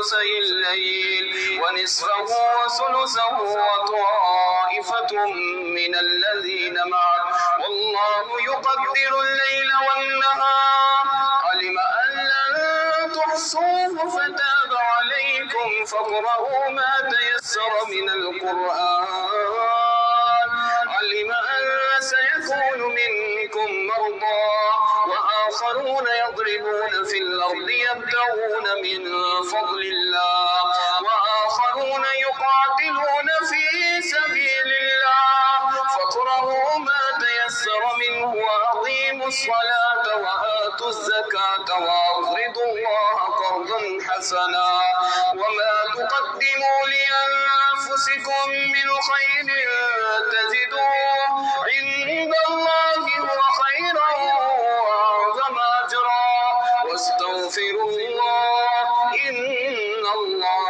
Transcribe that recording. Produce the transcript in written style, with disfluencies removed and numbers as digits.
ثلثي الليل ونصفه وثلثه وطائفة من الذين معك والله يقدر الليل والنهار علم أن لن تحصوه فتاب عليكم فاقرؤوا ما تيسر من القرآن علم أن سيكون منكم مرضى وآخرون يضربون في الأرض يبتغون من فضل الله وآخرون يقاتلون في سبيل الله فاقرؤوا ما تيسر منه وأقيموا الصلاة وآتوا الزكاة وأقرضوا الله قرضا حسنا وما تقدموا لأنفسكم من خير تجدوه عند الله هو خيرا وأعظم أجرا واستغفروا الله إن الله